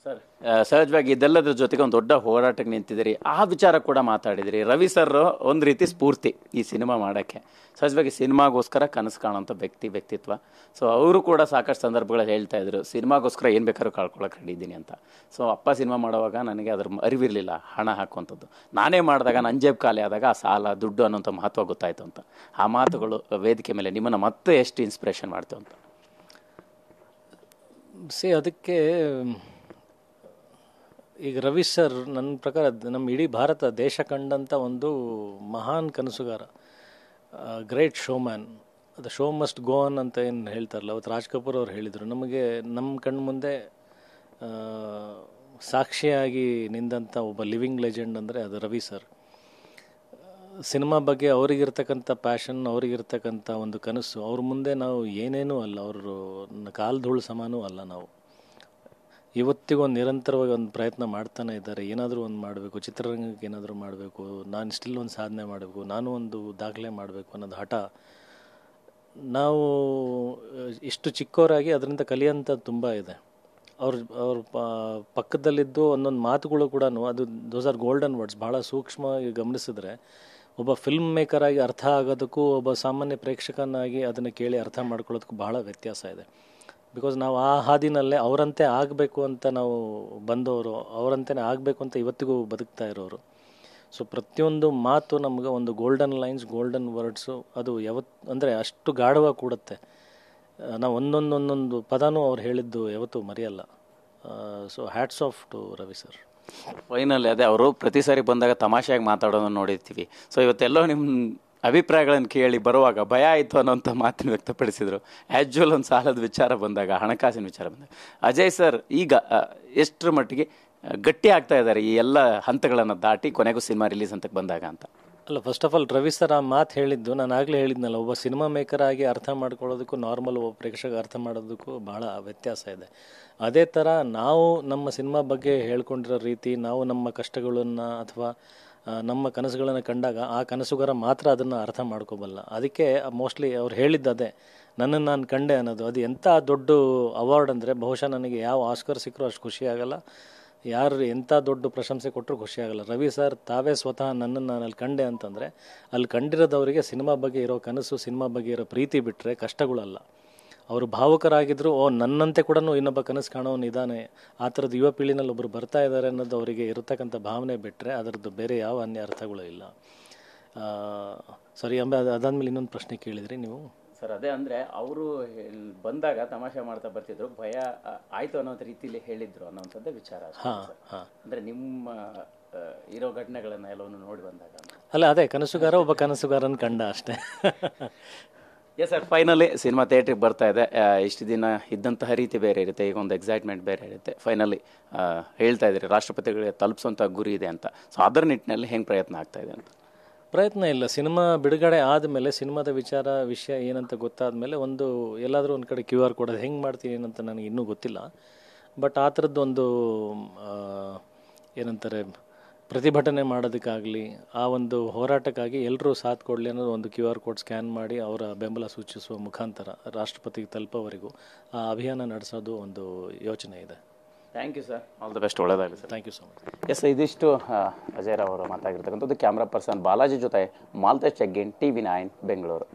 Sir, ಸಹಜವಾಗಿ ಇದೆಲ್ಲದ್ರ ಜೊತೆಗೆ ಒಂದು ದೊಡ್ಡ ಹೋರಾಟಕ್ಕೆ ನಿಂತಿದ್ದೀರಿ. ಆ ವಿಚಾರ ಕೂಡ ಮಾತಾಡಿದಿರಿ. ರವಿ ಸರ್ ಒಂದು ರೀತಿ ಸ್ಫೂರ್ತಿ ಈ ಸಿನಿಮಾ ಮಾಡೋಕ್ಕೆ. ಸಹಜವಾಗಿ ಸಿನಿಮಾಗೋಸ್ಕರ ಕನಸು ಕಾಣೋಂಥ ವ್ಯಕ್ತಿತ್ವ. ಸೊ ಅವರು ಕೂಡ ಸಾಕಷ್ಟು ಸಂದರ್ಭಗಳಲ್ಲಿ ಹೇಳ್ತಾ ಇದ್ರು, ಸಿನಿಮಾಗೋಸ್ಕರ ಏನು ಬೇಕಾದ್ರೂ ಕಳ್ಕೊಳಕ್ಕೆ ರೆಡಿ ಇದ್ದೀನಿ ಅಂತ. ಸೊ ಅಪ್ಪ ಸಿನಿಮಾ ಮಾಡುವಾಗ ನನಗೆ ಅದ್ರ ಅರಿವಿರಲಿಲ್ಲ ಹಣ ಹಾಕುವಂಥದ್ದು. ನಾನೇ ಮಾಡಿದಾಗ ನನ್ನ ಜೇಬು ಖಾಲಿ ಆದಾಗ ಆ ಸಾಲ ದುಡ್ಡು ಅನ್ನೋಂಥ ಮಹತ್ವ ಗೊತ್ತಾಯಿತು ಅಂತ. ಆ ಮಾತುಗಳು ವೇದಿಕೆ ಮೇಲೆ ನಿಮ್ಮನ್ನು ಮತ್ತೆ ಎಷ್ಟು ಇನ್ಸ್ಪಿರೇಷನ್ ಮಾಡ್ತೇವೆ ಅಂತ. ಅದಕ್ಕೆ ಈಗ ರವಿ ಸರ್ ನನ್ನ ಪ್ರಕಾರ ನಮ್ಮ ಇಡೀ ಭಾರತ ದೇಶ ಕಂಡಂಥ ಒಂದು ಮಹಾನ್ ಕನಸುಗಾರ, ಗ್ರೇಟ್ ಶೋಮ್ಯಾನ್. ಅದು ಶೋ ಮಸ್ಟ್ ಗೋ ಆನ್ ಅಂತ ಏನು ಹೇಳ್ತಾರಲ್ಲ, ಅವತ್ತು ರಾಜ್ ಕಪೂರ್ ಅವ್ರು ಹೇಳಿದರು. ನಮಗೆ ನಮ್ಮ ಕಣ್ಣು ಮುಂದೆ ಸಾಕ್ಷಿಯಾಗಿ ನಿಂದಂಥ ಒಬ್ಬ ಲಿವಿಂಗ್ ಲೆಜೆಂಡ್ ಅಂದರೆ ಅದು ರವಿ ಸರ್. ಸಿನಿಮಾ ಬಗ್ಗೆ ಅವರಿಗಿರ್ತಕ್ಕಂಥ ಪ್ಯಾಷನ್, ಅವರಿಗಿರ್ತಕ್ಕಂಥ ಒಂದು ಕನಸು, ಅವ್ರ ಮುಂದೆ ನಾವು ಏನೇನೂ ಅಲ್ಲ, ಅವರು ಕಾಲು ಧೂಳು ಸಮಾನೂ ಅಲ್ಲ. ನಾವು ಇವತ್ತಿಗೂ ಒಂದು ನಿರಂತರವಾಗಿ ಒಂದು ಪ್ರಯತ್ನ ಮಾಡ್ತಾನೆ ಇದ್ದಾರೆ. ಏನಾದರೂ ಒಂದು ಮಾಡಬೇಕು, ಚಿತ್ರರಂಗಕ್ಕೆ ಏನಾದರೂ ಮಾಡಬೇಕು, ನಾನು ಸ್ಟಿಲ್ ಒಂದು ಸಾಧನೆ ಮಾಡಬೇಕು, ನಾನು ಒಂದು ದಾಖಲೆ ಮಾಡಬೇಕು ಅನ್ನೋದು ಹಠ. ನಾವು ಇಷ್ಟು ಚಿಕ್ಕವರಾಗಿ ಅದರಿಂದ ಕಲಿಯೋಂಥದ್ದು ತುಂಬ ಇದೆ. ಅವ್ರ ಪಕ್ಕದಲ್ಲಿದ್ದು ಒಂದೊಂದು ಮಾತುಗಳು ಕೂಡ ಅದು ದೋಸ್ ಆರ್ ಗೋಲ್ಡನ್ ವರ್ಡ್ಸ್. ಭಾಳ ಸೂಕ್ಷ್ಮವಾಗಿ ಗಮನಿಸಿದ್ರೆ ಒಬ್ಬ ಫಿಲ್ಮ್ ಮೇಕರಾಗಿ ಅರ್ಥ ಆಗೋದಕ್ಕೂ ಒಬ್ಬ ಸಾಮಾನ್ಯ ಪ್ರೇಕ್ಷಕನಾಗಿ ಅದನ್ನು ಕೇಳಿ ಅರ್ಥ ಮಾಡ್ಕೊಳ್ಳೋದಕ್ಕೂ ಭಾಳ ವ್ಯತ್ಯಾಸ ಇದೆ. ಬಿಕಾಸ್ ನಾವು ಆ ಹಾದಿನಲ್ಲೇ ಅವರಂತೆ ಆಗಬೇಕು ಅಂತ ನಾವು ಬಂದವರು, ಅವರಂತೆಯೇ ಆಗಬೇಕು ಅಂತ ಇವತ್ತಿಗೂ ಬದುಕ್ತಾ ಇರೋರು. ಸೊ ಪ್ರತಿಯೊಂದು ಮಾತು ನಮಗೆ ಒಂದು ಗೋಲ್ಡನ್ ಲೈನ್ಸ್, ಗೋಲ್ಡನ್ ವರ್ಡ್ಸು. ಅದು ಅಂದರೆ ಅಷ್ಟು ಗಾಢವಾಗಿ ಕೂಡುತ್ತೆ. ನಾವು ಒಂದೊಂದು ಪದನೂ ಅವ್ರು ಹೇಳಿದ್ದು ಯಾವತ್ತೂ ಮರೆಯಲ್ಲ. So hats off to Ravi sir. Final ಅದೇ ಅವರು ಪ್ರತಿ ಸಾರಿ ಬಂದಾಗ ತಮಾಷೆಯಾಗಿ ಮಾತಾಡೋದನ್ನು ನೋಡಿರ್ತೀವಿ. ಸೊ ಇವತ್ತೆಲ್ಲೋ ನಿಮ್ಮ ಅಭಿಪ್ರಾಯಗಳನ್ನು ಕೇಳಿ ಬರುವಾಗ ಭಯ ಆಯಿತು ಅನ್ನೋಂಥ ಮಾತನ್ನು ವ್ಯಕ್ತಪಡಿಸಿದರು. ಆ್ಯಜ್ವಲ್ ಒಂದು ಸಾಲದ ವಿಚಾರ ಬಂದಾಗ, ಹಣಕಾಸಿನ ವಿಚಾರ ಬಂದಾಗ ಅಜಯ್ ಸರ್ ಈಗ ಎಷ್ಟರ ಮಟ್ಟಿಗೆ ಗಟ್ಟಿ ಆಗ್ತಾ ಇದ್ದಾರೆ ಈ ಎಲ್ಲ ಹಂತಗಳನ್ನು ದಾಟಿ ಕೊನೆಗೂ ಸಿನಿಮಾ ರಿಲೀಸ್ ಅಂತ ಬಂದಾಗ ಅಂತ? ಅಲ್ಲ, first of all Ravi sir ಆ ಮಾತು ಹೇಳಿದ್ದು ನಾನು ಆಗಲೇ ಹೇಳಿದ್ನಲ್ಲ, ಒಬ್ಬ ಸಿನಿಮಾ ಮೇಕರ್ ಆಗಿ ಅರ್ಥ ಮಾಡ್ಕೊಳ್ಳೋದಕ್ಕೂ ನಾರ್ಮಲ್ ಒಬ್ಬ ಪ್ರೇಕ್ಷಕ ಅರ್ಥ ಮಾಡೋದಕ್ಕೂ ಭಾಳ ವ್ಯತ್ಯಾಸ ಇದೆ. ಅದೇ ಥರ ನಾವು ನಮ್ಮ ಸಿನಿಮಾ ಬಗ್ಗೆ ಹೇಳ್ಕೊಂಡಿರೋ ರೀತಿ, ನಾವು ನಮ್ಮ ಕಷ್ಟಗಳನ್ನು ಅಥವಾ ನಮ್ಮ ಕನಸುಗಳನ್ನು ಕಂಡಾಗ ಆ ಕನಸುಗಾರ ಮಾತ್ರ ಅದನ್ನು ಅರ್ಥ ಮಾಡ್ಕೋಬಲ್ಲ. ಅದಕ್ಕೆ ಮೋಸ್ಟ್ಲಿ ಅವ್ರು ಹೇಳಿದ್ದದೇ, ನನ್ನನ್ನು ನಾನು ಕಂಡೆ ಅನ್ನೋದು. ಅದು ಎಂಥ ದೊಡ್ಡ ಅವಾರ್ಡ್ ಅಂದರೆ ಬಹುಶಃ ನನಗೆ ಯಾವ ಆಸ್ಕರ್ ಸಿಕ್ಕರೂ ಅಷ್ಟು ಖುಷಿಯಾಗಲ್ಲ, ಯಾರು ಎಂಥ ದೊಡ್ಡ ಪ್ರಶಂಸೆ ಕೊಟ್ಟರು ಖುಷಿಯಾಗಲ್ಲ. ರವಿ ಸರ್ ತಾವೇ ಸ್ವತಃ ನನ್ನನ್ನು ನಾನು ಅಲ್ಲಿ ಕಂಡೆ ಅಂತಂದರೆ ಅಲ್ಲಿ ಕಂಡಿರೋದವರಿಗೆ ಸಿನಿಮಾ ಬಗ್ಗೆ ಇರೋ ಕನಸು, ಸಿನಿಮಾ ಬಗ್ಗೆ ಇರೋ ಪ್ರೀತಿ ಬಿಟ್ಟರೆ ಕಷ್ಟಗಳಲ್ಲ. ಅವರು ಭಾವುಕರಾಗಿದ್ದರು, ನನ್ನಂತೆ ಕೂಡ ಇನ್ನೊಬ್ಬ ಕನಸು ಕಾಣೋನು ಇದ್ದಾನೆ, ಆ ಥರದ್ದು ಯುವ ಪೀಳಿನಲ್ಲಿ ಒಬ್ಬರು ಬರ್ತಾ ಇದ್ದಾರೆ ಅನ್ನೋದು ಅವರಿಗೆ ಇರತಕ್ಕಂಥ ಭಾವನೆ ಬಿಟ್ಟರೆ ಅದರದ್ದು ಬೇರೆ ಯಾವ ಅನ್ಯ ಅರ್ಥಗಳು ಇಲ್ಲ. ಸರಿ, ಅದಾದಮೇಲೆ ಇನ್ನೊಂದು ಪ್ರಶ್ನೆ ಕೇಳಿದ್ರಿ ನೀವು ಸರ್. ಅದೇ ಅಂದರೆ ಅವರು ಬಂದಾಗ ತಮಾಷೆ ಮಾಡ್ತಾ ಬರ್ತಿದ್ರು, ಭಯ ಆಯಿತು ಅನ್ನೋ ರೀತಿಯಲ್ಲಿ ಹೇಳಿದ್ರು ಅನ್ನೋಂಥದ್ದೇ ವಿಚಾರ. ಅಂದರೆ ನಿಮ್ಮ ಇರೋ ಘಟನೆಗಳನ್ನ ಎಲ್ಲವನ್ನು ನೋಡಿ ಬಂದಾಗ ಅಲ್ಲ, ಅದೇ ಕನಸುಗಾರ ಒಬ್ಬ ಕನಸುಗಾರನ ಕಂಡ ಅಷ್ಟೇ. ಎಸ್ ಸರ್, ಫೈನಲಿ ಸಿನಿಮಾ ಥಿಯೇಟ್ರಿಗೆ ಬರ್ತಾ ಇದೆ. ಇಷ್ಟು ದಿನ ಇದ್ದಂತಹ ರೀತಿ ಬೇರೆ ಇರುತ್ತೆ, ಈಗ ಒಂದು ಎಕ್ಸೈಟ್ಮೆಂಟ್ ಬೇರೆ ಇರುತ್ತೆ. ಫೈನಲಿ ಹೇಳ್ತಾ ಇದ್ದೀರಿ ರಾಷ್ಟ್ರಪತಿಗಳಿಗೆ ತಲುಪಿಸುವಂಥ ಗುರಿ ಇದೆ ಅಂತ. ಸೊ ಅದರ ನಿಟ್ಟಿನಲ್ಲಿ ಹೆಂಗೆ ಪ್ರಯತ್ನ ಆಗ್ತಾ ಇದೆ ಅಂತ? ಪ್ರಯತ್ನ ಇಲ್ಲ, ಸಿನಿಮಾ ಬಿಡುಗಡೆ ಆದಮೇಲೆ ಸಿನಿಮಾದ ವಿಷಯ ಏನಂತ ಗೊತ್ತಾದಮೇಲೆ ಒಂದು ಎಲ್ಲಾದರೂ ಒಂದು ಕಡೆ QR ಕೋಡ್ ಅದು ಹೆಂಗೆ ಮಾಡ್ತೀನಿ ಏನಂತ ನನಗೆ ಇನ್ನೂ ಗೊತ್ತಿಲ್ಲ. ಬಟ್ ಆ ಥರದ್ದೊಂದು ಏನಂತಾರೆ ಪ್ರತಿಭಟನೆ ಮಾಡೋದಕ್ಕಾಗಲಿ, ಆ ಒಂದು ಹೋರಾಟಕ್ಕಾಗಿ ಎಲ್ಲರೂ ಸಾಥ್ ಕೊಡಲಿ ಅನ್ನೋದು ಒಂದು QR ಕೋಡ್ ಸ್ಕ್ಯಾನ್ ಮಾಡಿ ಅವರ ಬೆಂಬಲ ಸೂಚಿಸುವ ಮುಖಾಂತರ ರಾಷ್ಟ್ರಪತಿಗೆ ತಲುಪೋವರೆಗೂ ಆ ಅಭಿಯಾನ ನಡೆಸೋದು ಒಂದು ಯೋಚನೆ ಇದೆ. Thank you sir, all the best, ಒಳ್ಳೆಯದಾಗಲಿ sir. Thank you so much. Yes, ಇದಿಷ್ಟು ಅಜಯ್ ರಾವ್ ಅವರು ಮಾತಾಗಿರ್ತಕ್ಕಂಥದ್ದು. ಕ್ಯಾಮ್ರಾ ಪರ್ಸನ್ ಬಾಲಾಜಿ ಜೊತೆ ಮಾಲ್ತೇಶ್ ಚೆಗ್ಗಿನ್, TV9 ಬೆಂಗಳೂರು.